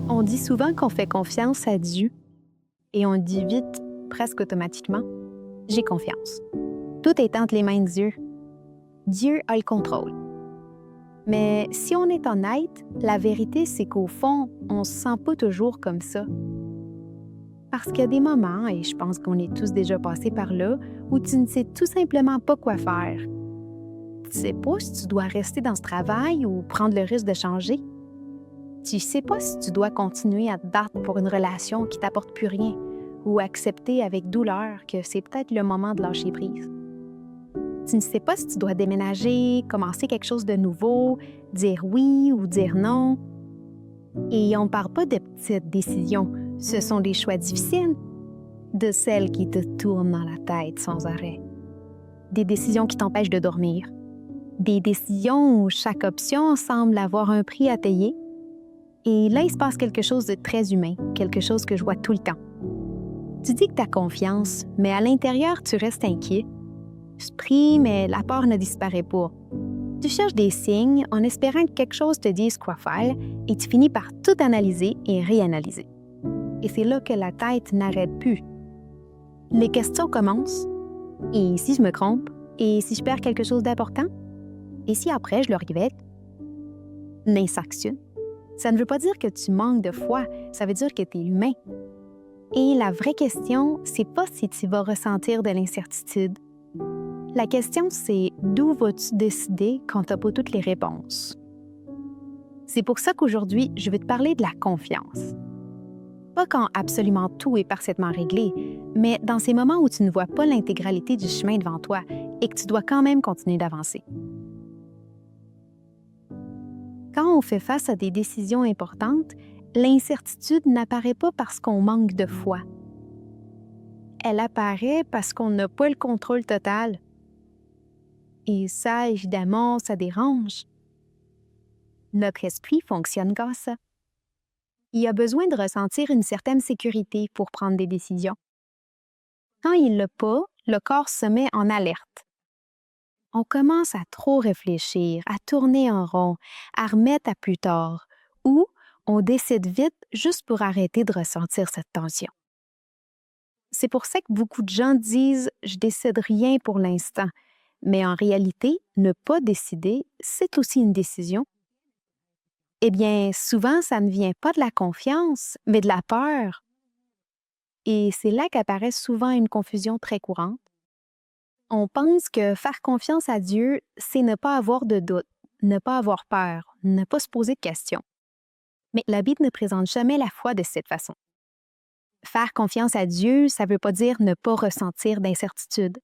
On dit souvent qu'on fait confiance à Dieu et on dit vite, presque automatiquement, j'ai confiance. Tout est entre les mains de Dieu. Dieu a le contrôle. Mais si on est honnête, la vérité, c'est qu'au fond, on ne se sent pas toujours comme ça. Parce qu'il y a des moments, et je pense qu'on est tous déjà passés par là, où tu ne sais tout simplement pas quoi faire. Tu ne sais pas si tu dois rester dans ce travail ou prendre le risque de changer. Tu ne sais pas si tu dois continuer à te battre pour une relation qui ne t'apporte plus rien ou accepter avec douleur que c'est peut-être le moment de lâcher prise. Tu ne sais pas si tu dois déménager, commencer quelque chose de nouveau, dire oui ou dire non. Et on ne parle pas de petites décisions, ce sont des choix difficiles, de celles qui te tournent dans la tête sans arrêt. Des décisions qui t'empêchent de dormir. Des décisions où chaque option semble avoir un prix à payer. Et là, il se passe quelque chose de très humain, quelque chose que je vois tout le temps. Tu dis que tu as confiance, mais à l'intérieur, tu restes inquiet. Tu pries, mais la peur ne disparaît pas. Tu cherches des signes en espérant que quelque chose te dise quoi faire et tu finis par tout analyser et réanalyser. Et c'est là que la tête n'arrête plus. Les questions commencent. Et si je me trompe? Et si je perds quelque chose d'important? Et si après, je le regrette? L'incertitude. Ça ne veut pas dire que tu manques de foi, ça veut dire que tu es humain. Et la vraie question, c'est pas si tu vas ressentir de l'incertitude. La question, c'est d'où vas-tu décider quand tu n'as pas toutes les réponses? C'est pour ça qu'aujourd'hui, je vais te parler de la confiance. Pas quand absolument tout est parfaitement réglé, mais dans ces moments où tu ne vois pas l'intégralité du chemin devant toi et que tu dois quand même continuer d'avancer. Quand on fait face à des décisions importantes, l'incertitude n'apparaît pas parce qu'on manque de foi. Elle apparaît parce qu'on n'a pas le contrôle total. Et ça, évidemment, ça dérange. Notre esprit fonctionne comme ça. Il a besoin de ressentir une certaine sécurité pour prendre des décisions. Quand il ne l'a pas, le corps se met en alerte. On commence à trop réfléchir, à tourner en rond, à remettre à plus tard, ou on décide vite juste pour arrêter de ressentir cette tension. C'est pour ça que beaucoup de gens disent « je décide rien pour l'instant », mais en réalité, ne pas décider, c'est aussi une décision. Eh bien, souvent, ça ne vient pas de la confiance, mais de la peur. Et c'est là qu'apparaît souvent une confusion très courante. On pense que faire confiance à Dieu, c'est ne pas avoir de doute, ne pas avoir peur, ne pas se poser de questions. Mais la Bible ne présente jamais la foi de cette façon. Faire confiance à Dieu, ça ne veut pas dire ne pas ressentir d'incertitude.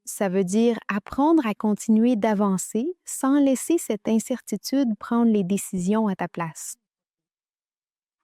Ça veut dire apprendre à continuer d'avancer sans laisser cette incertitude prendre les décisions à ta place.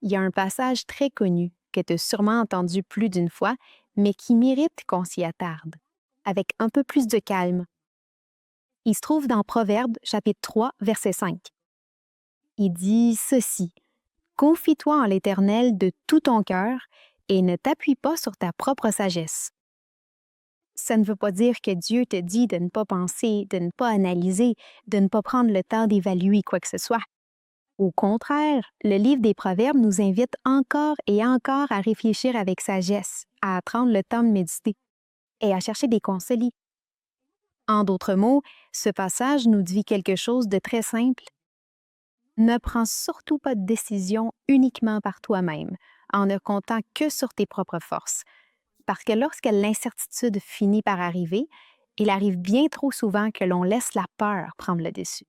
Il y a un passage très connu que tu as sûrement entendu plus d'une fois, mais qui mérite qu'on s'y attarde, avec un peu plus de calme. Il se trouve dans Proverbes, chapitre 3, verset 5. Il dit ceci: « Confie-toi en l'Éternel de tout ton cœur et ne t'appuie pas sur ta propre sagesse. » Ça ne veut pas dire que Dieu te dit de ne pas penser, de ne pas analyser, de ne pas prendre le temps d'évaluer quoi que ce soit. Au contraire, le livre des Proverbes nous invite encore et encore à réfléchir avec sagesse, à prendre le temps de méditer et à chercher des conseils. En d'autres mots, ce passage nous dit quelque chose de très simple. Ne prends surtout pas de décision uniquement par toi-même, en ne comptant que sur tes propres forces. Parce que lorsque l'incertitude finit par arriver, il arrive bien trop souvent que l'on laisse la peur prendre le dessus.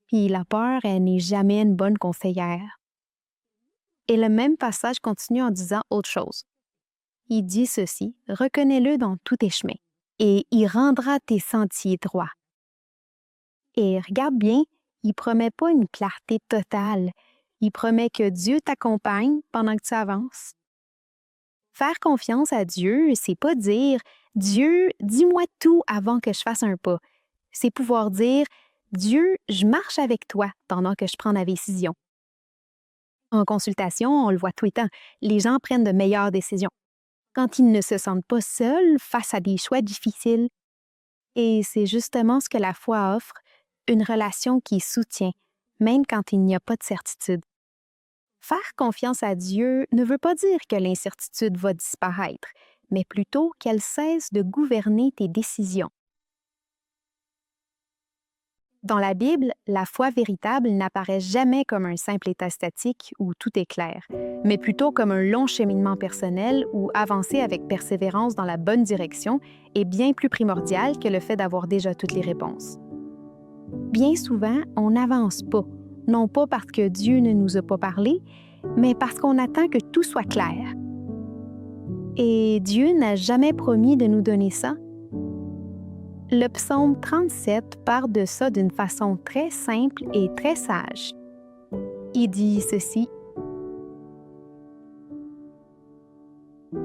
Puis la peur, elle n'est jamais une bonne conseillère. Et le même passage continue en disant autre chose. Il dit ceci: « Reconnais-le dans tous tes chemins, et il rendra tes sentiers droits. » Et regarde bien, il ne promet pas une clarté totale. Il promet que Dieu t'accompagne pendant que tu avances. Faire confiance à Dieu, c'est pas dire « Dieu, dis-moi tout avant que je fasse un pas ». C'est pouvoir dire « Dieu, je marche avec toi pendant que je prends ma décision ». En consultation, on le voit tout le temps, les gens prennent de meilleures décisions. Quand ils ne se sentent pas seuls face à des choix difficiles. Et c'est justement ce que la foi offre, une relation qui soutient, même quand il n'y a pas de certitude. Faire confiance à Dieu ne veut pas dire que l'incertitude va disparaître, mais plutôt qu'elle cesse de gouverner tes décisions. Dans la Bible, la foi véritable n'apparaît jamais comme un simple état statique où tout est clair, mais plutôt comme un long cheminement personnel où avancer avec persévérance dans la bonne direction est bien plus primordial que le fait d'avoir déjà toutes les réponses. Bien souvent, on n'avance pas, non pas parce que Dieu ne nous a pas parlé, mais parce qu'on attend que tout soit clair. Et Dieu n'a jamais promis de nous donner ça. Le psaume 37 part de ça d'une façon très simple et très sage. Il dit ceci.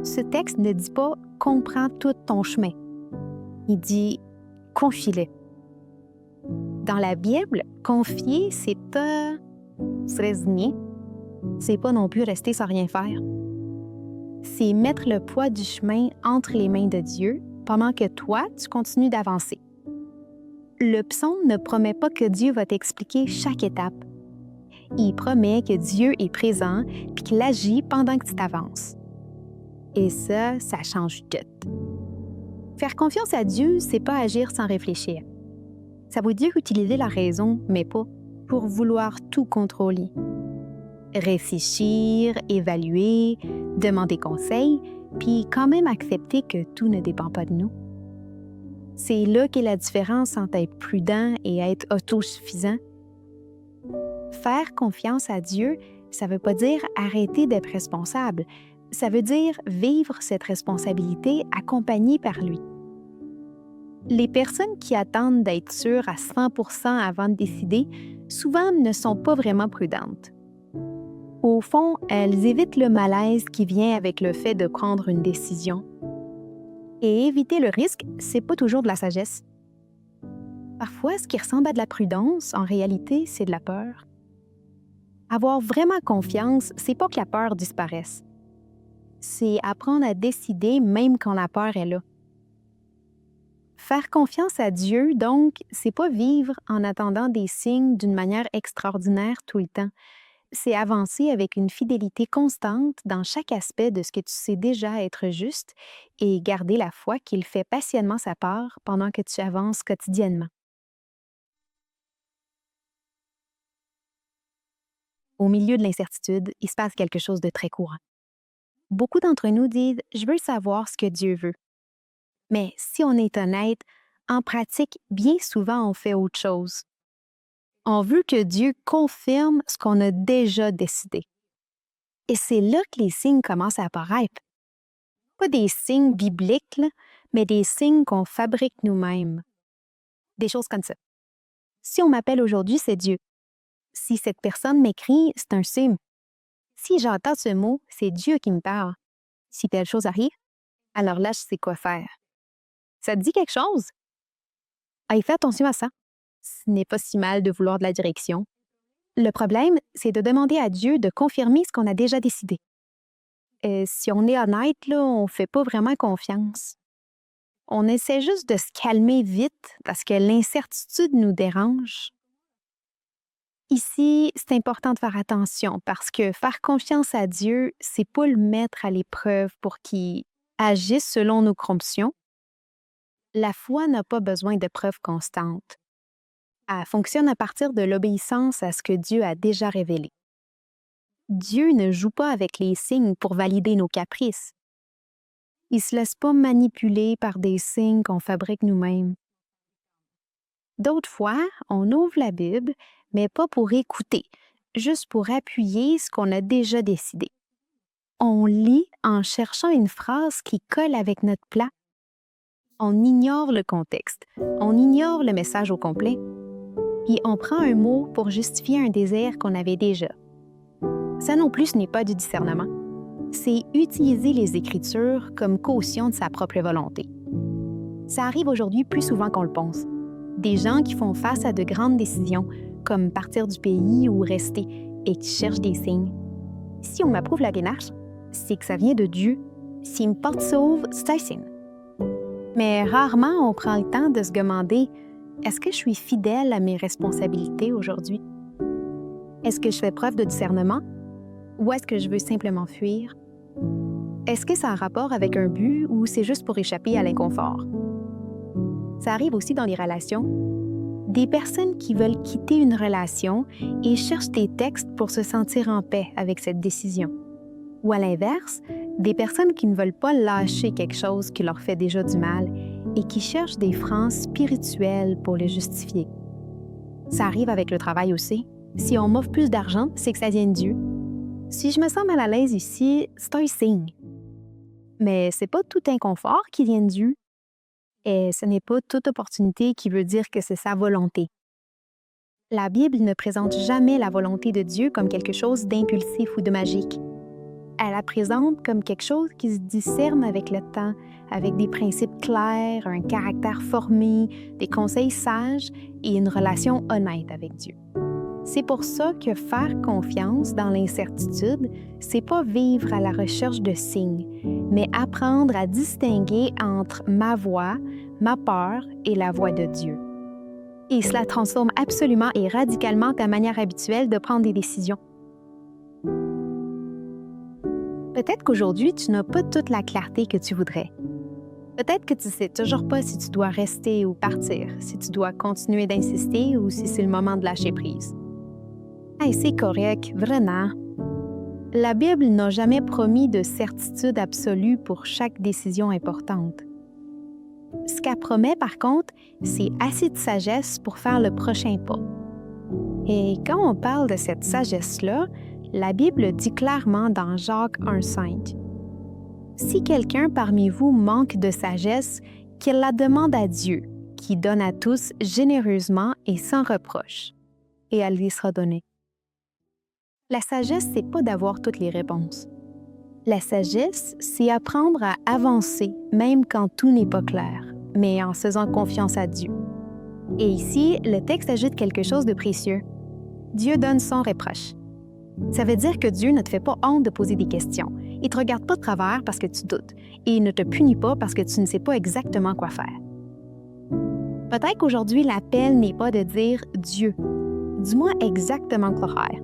Ce texte ne dit pas « comprends tout ton chemin ». Il dit « confie-le ». Dans la Bible, confier, c'est pas se résigner. C'est pas non plus rester sans rien faire. C'est mettre le poids du chemin entre les mains de Dieu pendant que toi, tu continues d'avancer. Le psaume ne promet pas que Dieu va t'expliquer chaque étape. Il promet que Dieu est présent et qu'il agit pendant que tu t'avances. Et ça change tout. Faire confiance à Dieu, c'est pas agir sans réfléchir. Ça veut dire utiliser la raison, mais pas pour vouloir tout contrôler. Réfléchir, évaluer, demander conseil, puis quand même accepter que tout ne dépend pas de nous. C'est là qu'est la différence entre être prudent et être autosuffisant. Faire confiance à Dieu, ça ne veut pas dire arrêter d'être responsable. Ça veut dire vivre cette responsabilité accompagnée par lui. Les personnes qui attendent d'être sûres à 100% avant de décider, souvent ne sont pas vraiment prudentes. Au fond, elles évitent le malaise qui vient avec le fait de prendre une décision. Et éviter le risque, c'est pas toujours de la sagesse. Parfois, ce qui ressemble à de la prudence, en réalité, c'est de la peur. Avoir vraiment confiance, c'est pas que la peur disparaisse. C'est apprendre à décider même quand la peur est là. Faire confiance à Dieu, donc, c'est pas vivre en attendant des signes d'une manière extraordinaire tout le temps. C'est avancer avec une fidélité constante dans chaque aspect de ce que tu sais déjà être juste et garder la foi qu'il fait patiemment sa part pendant que tu avances quotidiennement. Au milieu de l'incertitude, il se passe quelque chose de très courant. Beaucoup d'entre nous disent « Je veux savoir ce que Dieu veut ». Mais si on est honnête, en pratique, bien souvent on fait autre chose. On veut que Dieu confirme ce qu'on a déjà décidé. Et c'est là que les signes commencent à apparaître. Pas des signes bibliques, là, mais des signes qu'on fabrique nous-mêmes. Des choses comme ça. Si on m'appelle aujourd'hui, c'est Dieu. Si cette personne m'écrit, c'est un signe. Si j'entends ce mot, c'est Dieu qui me parle. Si telle chose arrive, alors là, je sais quoi faire. Ça te dit quelque chose? Allez, fais attention à ça. Ce n'est pas si mal de vouloir de la direction. Le problème, c'est de demander à Dieu de confirmer ce qu'on a déjà décidé. Si on est honnête, là, on ne fait pas vraiment confiance. On essaie juste de se calmer vite parce que l'incertitude nous dérange. Ici, c'est important de faire attention parce que faire confiance à Dieu, c'est pas le mettre à l'épreuve pour qu'il agisse selon nos convictions. La foi n'a pas besoin de preuves constantes. Elle fonctionne à partir de l'obéissance à ce que Dieu a déjà révélé. Dieu ne joue pas avec les signes pour valider nos caprices. Il ne se laisse pas manipuler par des signes qu'on fabrique nous-mêmes. D'autres fois, on ouvre la Bible, mais pas pour écouter, juste pour appuyer ce qu'on a déjà décidé. On lit en cherchant une phrase qui colle avec notre plat. On ignore le contexte, on ignore le message au complet. Puis on prend un mot pour justifier un désir qu'on avait déjà. Ça non plus, ce n'est pas du discernement. C'est utiliser les Écritures comme caution de sa propre volonté. Ça arrive aujourd'hui plus souvent qu'on le pense. Des gens qui font face à de grandes décisions, comme partir du pays ou rester, et qui cherchent des signes. Si on m'approuve la démarche, c'est que ça vient de Dieu. Si une porte s'ouvre, c'est un signe. Mais rarement on prend le temps de se demander « Est-ce que je suis fidèle à mes responsabilités aujourd'hui? Est-ce que je fais preuve de discernement? Ou est-ce que je veux simplement fuir? Est-ce que ça a un rapport avec un but ou c'est juste pour échapper à l'inconfort? » Ça arrive aussi dans les relations. Des personnes qui veulent quitter une relation et cherchent des textes pour se sentir en paix avec cette décision. Ou à l'inverse, des personnes qui ne veulent pas lâcher quelque chose qui leur fait déjà du mal et qui cherchent des phrases spirituelles pour les justifier. Ça arrive avec le travail aussi. Si on m'offre plus d'argent, c'est que ça vient de Dieu. Si je me sens mal à l'aise ici, c'est un signe. Mais c'est pas tout inconfort qui vient de Dieu. Et ce n'est pas toute opportunité qui veut dire que c'est sa volonté. La Bible ne présente jamais la volonté de Dieu comme quelque chose d'impulsif ou de magique. Elle la présente comme quelque chose qui se discerne avec le temps, avec des principes clairs, un caractère formé, des conseils sages et une relation honnête avec Dieu. C'est pour ça que faire confiance dans l'incertitude, c'est pas vivre à la recherche de signes, mais apprendre à distinguer entre ma voix, ma peur et la voix de Dieu. Et cela transforme absolument et radicalement ta manière habituelle de prendre des décisions. Peut-être qu'aujourd'hui, tu n'as pas toute la clarté que tu voudrais. Peut-être que tu ne sais toujours pas si tu dois rester ou partir, si tu dois continuer d'insister ou si c'est le moment de lâcher prise. Hey, c'est correct, vraiment. La Bible n'a jamais promis de certitude absolue pour chaque décision importante. Ce qu'elle promet, par contre, c'est assez de sagesse pour faire le prochain pas. Et quand on parle de cette sagesse-là, la Bible dit clairement dans Jacques 1,5 « Si quelqu'un parmi vous manque de sagesse, qu'il la demande à Dieu, qui donne à tous généreusement et sans reproche, et elle lui sera donnée. » La sagesse, c'est pas d'avoir toutes les réponses. La sagesse, c'est apprendre à avancer même quand tout n'est pas clair, mais en faisant confiance à Dieu. Et ici, le texte ajoute quelque chose de précieux. Dieu donne sans reproche. Ça veut dire que Dieu ne te fait pas honte de poser des questions. Il ne te regarde pas de travers parce que tu doutes. Et il ne te punit pas parce que tu ne sais pas exactement quoi faire. Peut-être qu'aujourd'hui, l'appel n'est pas de dire « Dieu, dis-moi exactement quoi faire ».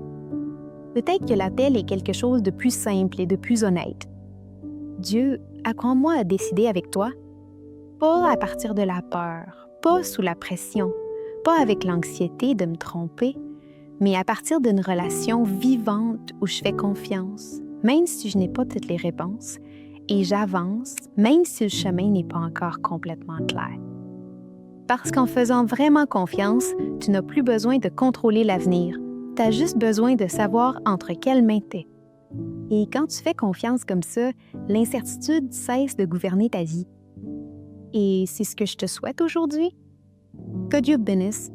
Peut-être que l'appel est quelque chose de plus simple et de plus honnête. Dieu, apprends-moi à décider avec toi, pas à partir de la peur, pas sous la pression, pas avec l'anxiété de me tromper, mais à partir d'une relation vivante où je fais confiance, même si je n'ai pas toutes les réponses, et j'avance, même si le chemin n'est pas encore complètement clair. Parce qu'en faisant vraiment confiance, tu n'as plus besoin de contrôler l'avenir. Tu as juste besoin de savoir entre quelles mains t'es. Et quand tu fais confiance comme ça, l'incertitude cesse de gouverner ta vie. Et c'est ce que je te souhaite aujourd'hui. Que Dieu bénisse